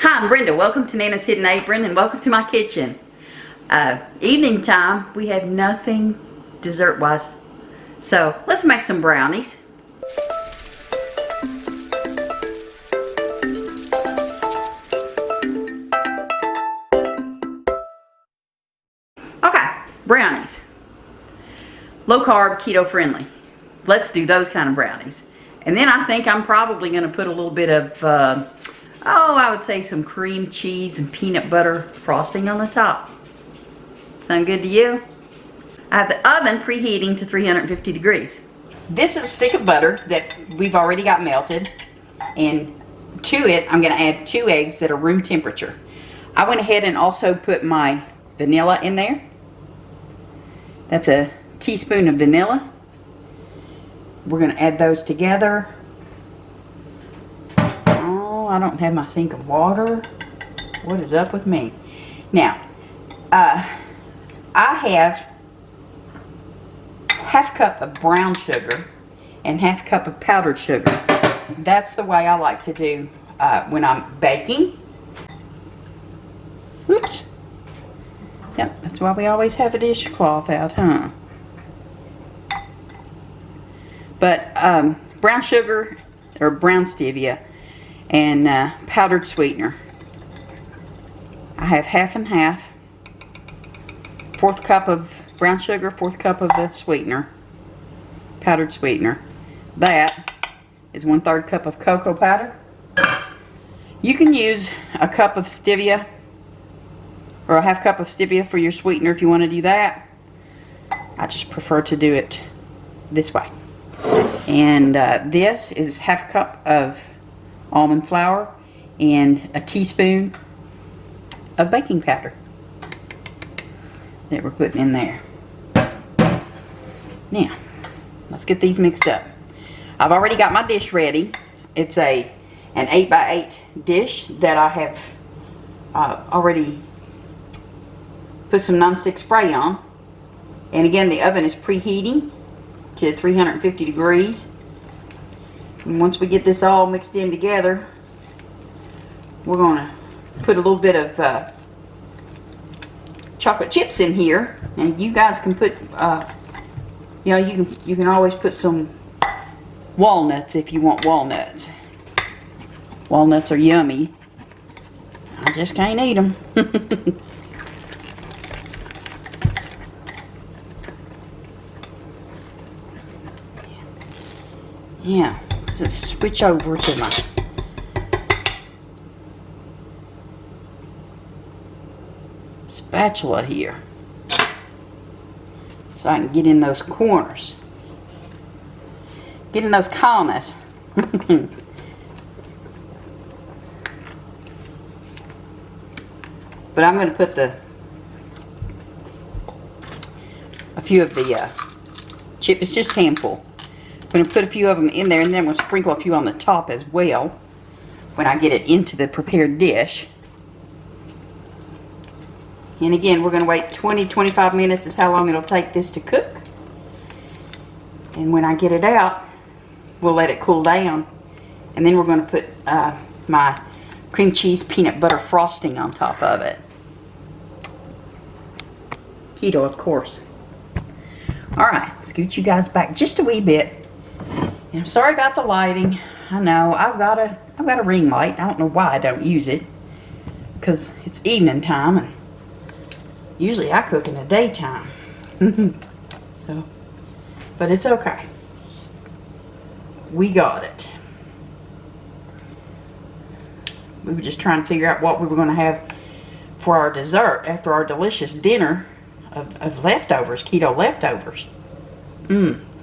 Hi, I'm Brenda. Welcome to Nana's Hidden Apron and welcome to my kitchen. Evening time, we have nothing dessert-wise. So let's make some brownies. Okay, brownies. Low carb, keto friendly. Let's do those kind of brownies. And then I think I'm probably going to put a little bit of I would say some cream cheese and peanut butter frosting on the top. Sound good to you? I have the oven preheating to 350 degrees. This is a stick of butter that we've already got melted. And to it, I'm going to add 2 eggs that are room temperature. I went ahead and also put my vanilla in there. That's a teaspoon of vanilla. We're going to add those together. I don't have my sink of water. What is up with me? Now, I have half cup of brown sugar and half cup of powdered sugar. That's the way I like to do when I'm baking. Oops. Yep, that's why we always have a dishcloth out, huh? But brown sugar or brown stevia and powdered sweetener. I have half and half. 1/4 cup of brown sugar, 1/4 cup of the sweetener, powdered sweetener. That is 1/3 cup of cocoa powder. You can use a cup of stevia or a half cup of stevia for your sweetener if you want to do that. I just prefer to do it this way. And this is half a cup of almond flour and a teaspoon of baking powder that we're putting in there. Now, let's get these mixed up. I've already got my dish ready. It's an 8x8 dish that I have already put some nonstick spray on. And again, the oven is preheating to 350 degrees. And once we get this all mixed in together, we're going to put a little bit of chocolate chips in here. And you guys can put, you know, you can always put some walnuts if you want walnuts. Walnuts are yummy. I just can't eat them. Yeah. Let's switch over to my spatula here so I can get in those corners, get in those corners. But I'm going to put a few of the chips. It's just a handful. I'm going to put a few of them in there, and then I'm going to sprinkle a few on the top as well when I get it into the prepared dish. And again, we're going to wait 20-25 minutes is how long it'll take this to cook. And when I get it out, we'll let it cool down. And then we're going to put my cream cheese peanut butter frosting on top of it. Keto, of course. Alright, scoot you guys back just a wee bit. I'm sorry about the lighting. I know I've got a ring light. I don't know why I don't use it, because it's evening time and usually I cook in the daytime. So, but it's okay. We got it. We were just trying to figure out what we were going to have for our dessert after our delicious dinner of leftovers, keto leftovers.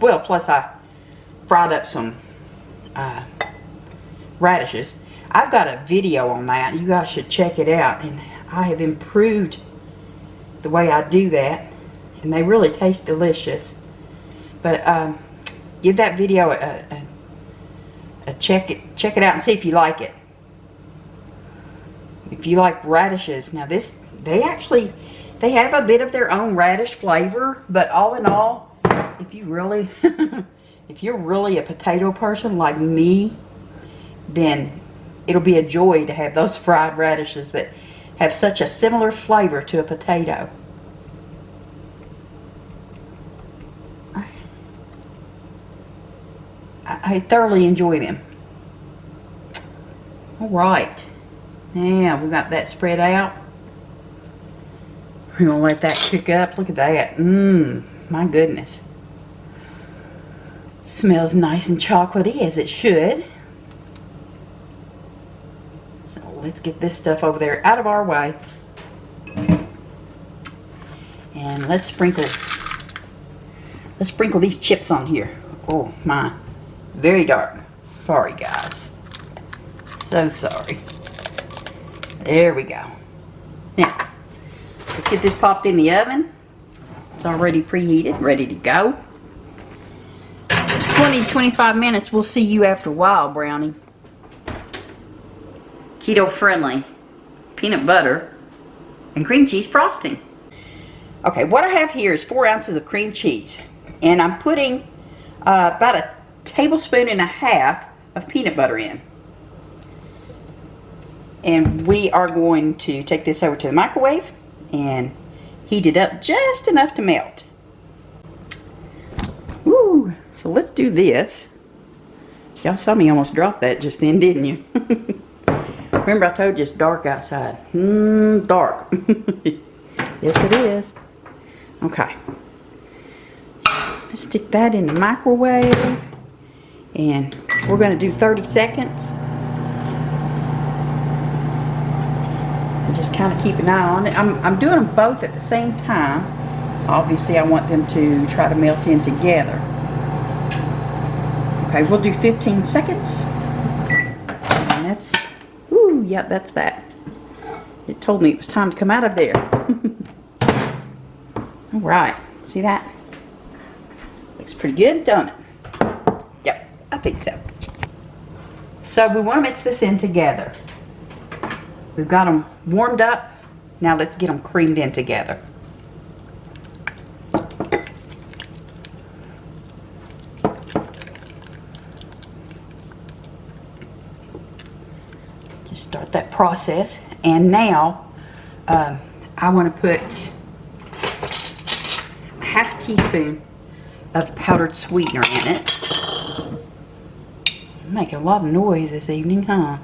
Well, plus I fried up some radishes. I've got a video on that. You guys should check it out. And I have improved the way I do that. And they really taste delicious. But give that video a check it out and see if you like it. If you like radishes. Now they have a bit of their own radish flavor. But all in all, if you really... if you're really a potato person like me, then it'll be a joy to have those fried radishes that have such a similar flavor to a potato. I thoroughly enjoy them. All right, now we got that spread out. We're gonna let that cook up. Look at that. My goodness. Smells nice and chocolatey, as it should. So let's get this stuff over there out of our way. And let's sprinkle these chips on here. Oh my, very dark. Sorry guys. So sorry. There we go. Now, let's get this popped in the oven. It's already preheated, ready to go. 20-25 minutes. We'll see you after a while, Brownie. Keto-friendly peanut butter and cream cheese frosting. Okay, what I have here is 4 ounces of cream cheese, and I'm putting about a tablespoon and a half of peanut butter in. And we are going to take this over to the microwave and heat it up just enough to melt. Woo! So let's do this. Y'all saw me almost drop that just then, didn't you? Remember I told you it's dark outside. Dark. Yes it is. Okay. Let's stick that in the microwave. And we're going to do 30 seconds. And just kind of keep an eye on it. I'm doing them both at the same time. Obviously I want them to try to melt in together. Okay, we'll do 15 seconds. And that's, ooh, yeah, that's that. It told me it was time to come out of there. Alright, see that? Looks pretty good, don't it? Yep, I think so. So we want to mix this in together. We've got them warmed up. Now let's get them creamed in together. Just start that process. And now I want to put a half teaspoon of powdered sweetener in it. Making a lot of noise this evening, huh?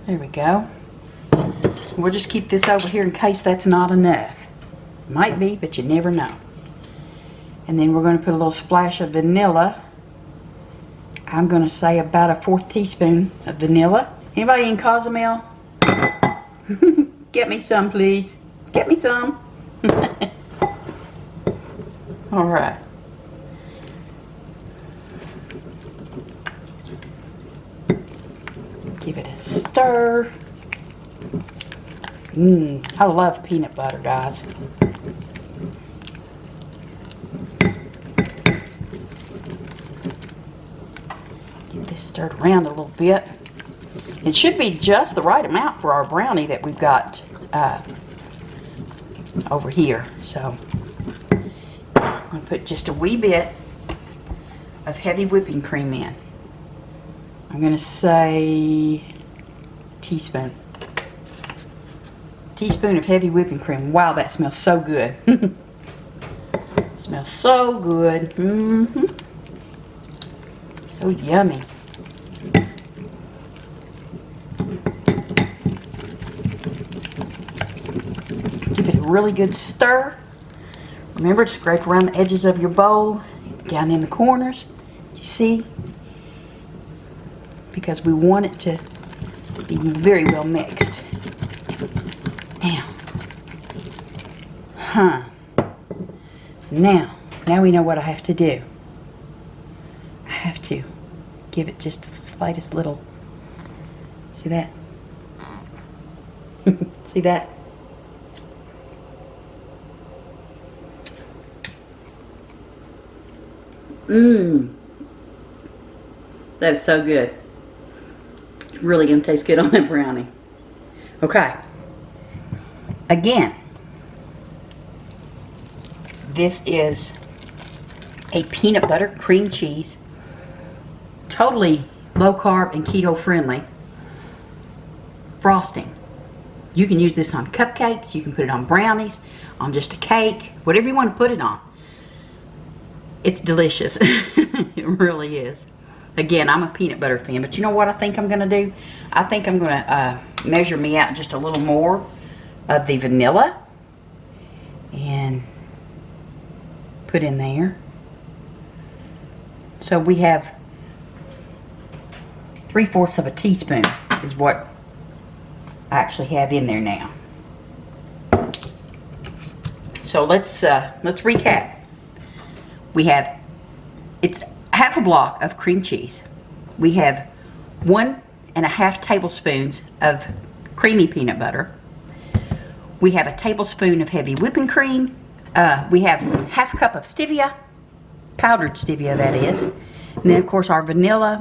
There we go. We'll just keep this over here in case that's not enough. Might be, but you never know. And then we're going to put a little splash of vanilla. I'm going to say about a 1/4 teaspoon of vanilla. Anybody in Cozumel? Get me some, please. Get me some. All right. Give it a stir. I love peanut butter, guys. Get this stirred around a little bit. It should be just the right amount for our brownie that we've got over here. So I'm going to put just a wee bit of heavy whipping cream in. I'm going to say teaspoon. Teaspoon of heavy whipping cream. Wow, that smells so good. Smells so good. So yummy. Give it a really good stir. Remember to scrape around the edges of your bowl, down in the corners. You see? Because we want it to be very well mixed. Now, so now we know what I have to do. I have to give it just the slightest little, see that? See that? That is so good. It's really going to taste good on that brownie. Okay. Again, this is a peanut butter cream cheese, totally low carb and keto friendly. frosting. You can use this on cupcakes, you can put it on brownies, on just a cake, whatever you want to put it on. It's delicious. It really is. Again, I'm a peanut butter fan, but you know what I think I'm going to do? I think I'm going to measure me out just a little more of the vanilla and put in there. So we have 3/4 of a teaspoon is what I actually have in there now. So let's recap. We have, it's half a block of cream cheese. We have 1.5 tablespoons of creamy peanut butter. We have a tablespoon of heavy whipping cream. We have half a cup of stevia, powdered stevia that is. And then of course our vanilla,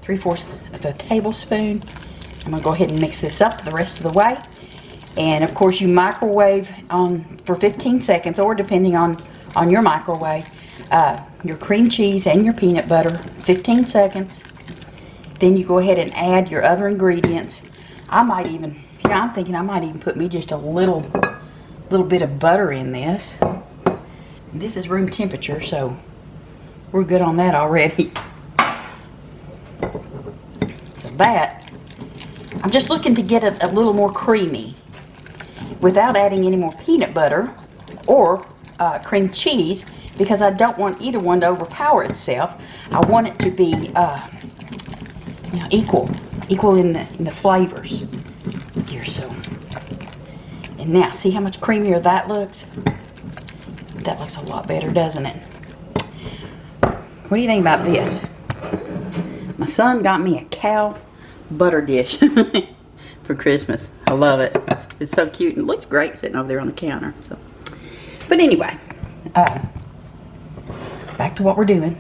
3/4 of a tablespoon. I'm gonna go ahead and mix this up the rest of the way. And of course you microwave for 15 seconds, or depending on your microwave, your cream cheese and your peanut butter, 15 seconds. Then you go ahead and add your other ingredients. I might even, I'm thinking I might even put me just a little bit of butter in this. This is room temperature, so we're good on that already. So that, I'm just looking to get it a little more creamy without adding any more peanut butter or cream cheese, because I don't want either one to overpower itself. I want it to be you know, equal in the flavors here. So, and now see how much creamier that looks? That looks a lot better, doesn't it? What do you think about this? My son got me a cow butter dish for Christmas. I love it. It's so cute and looks great sitting over there on the counter. So, but anyway, back to what we're doing.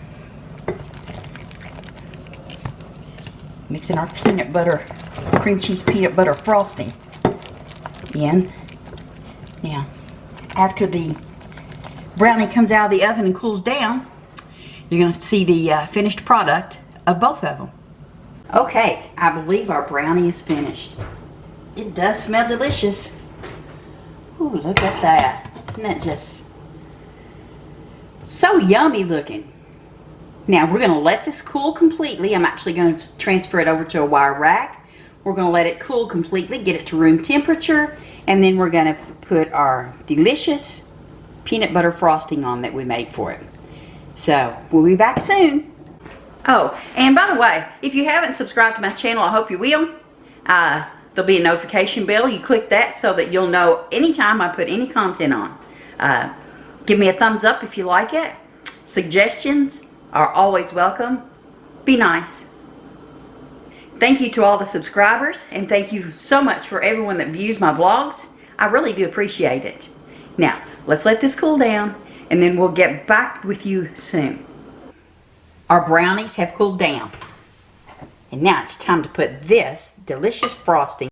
Mixing our peanut butter, cream cheese peanut butter frosting in. Now, after the brownie comes out of the oven and cools down, you're going to see the finished product of both of them. Okay, I believe our brownie is finished. It does smell delicious. Ooh, look at that. Isn't that just so yummy looking? Now we're going to let this cool completely. I'm actually going to transfer it over to a wire rack. We're going to let it cool completely, get it to room temperature, and then we're going to put our delicious peanut butter frosting on that we made for it. So we'll be back soon. Oh, and by the way, if you haven't subscribed to my channel, I hope you will. There'll be a notification bell. You click that so that you'll know anytime I put any content on. Give me a thumbs up if you like it. Suggestions are always welcome. Be nice. Thank you to all the subscribers, and thank you so much for everyone that views my vlogs. I really do appreciate it. Now, let's let this cool down, and then we'll get back with you soon. Our brownies have cooled down, and now it's time to put this delicious frosting.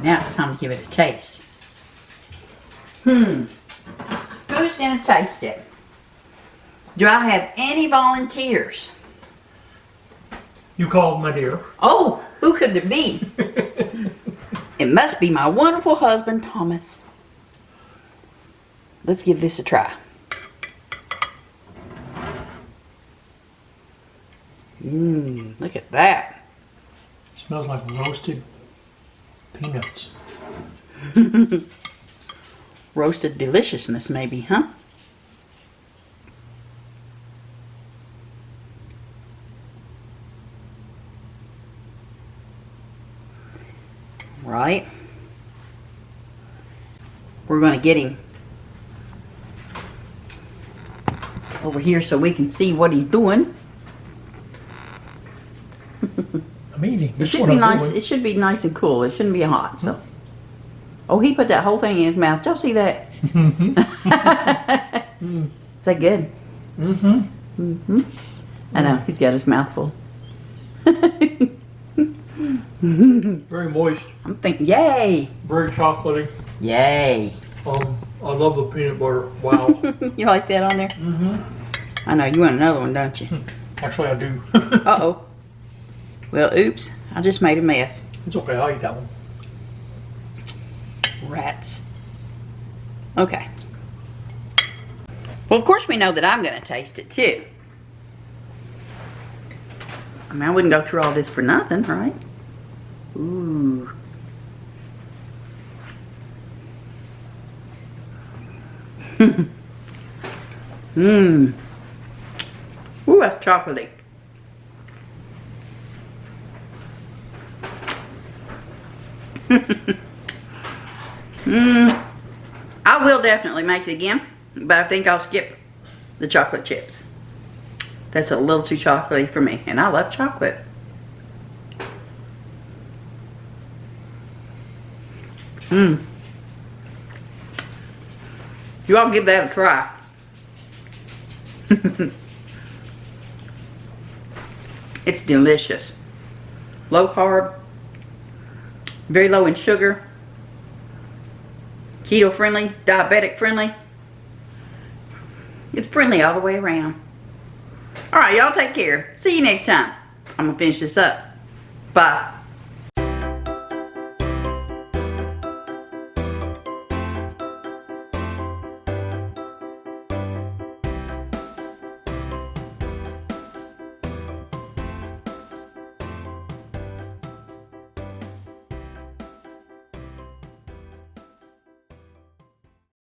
Now it's time to give it a taste. Who's gonna taste it? Do I have any volunteers? You called, my dear. Oh, who could it be? It must be my wonderful husband, Thomas. Let's give this a try. Look at that. Smells like roasted peanuts. Roasted deliciousness, maybe, huh? Right? We're going to get him over here so we can see what he's doing. I'm eating. It That's should what be I'm nice. doing. It should be nice and cool. It shouldn't be hot. So, oh, he put that whole thing in his mouth. Y'all see that? Is that good? Mm-hmm. I know he's got his mouth full. Very moist. I'm thinking, yay, Very chocolatey. yay. I love the peanut butter. Wow. You like that on there? Mm-hmm. I know you want another one, don't you? Actually, I do. Uh-oh. Well, oops. I just made a mess. It's okay. I'll eat that one. Rats. Okay. Well, of course we know that I'm going to taste it too. I mean, I wouldn't go through all this for nothing, right? Ooh. Mmm. Ooh, that's chocolatey. I will definitely make it again, but I think I'll skip the chocolate chips. That's a little too chocolatey for me, and I love chocolate. Mmm. You all give that a try. It's delicious. Low carb, very low in sugar, keto friendly, diabetic friendly. It's friendly all the way around. Alright, y'all take care. See you next time. I'm gonna finish this up. Bye.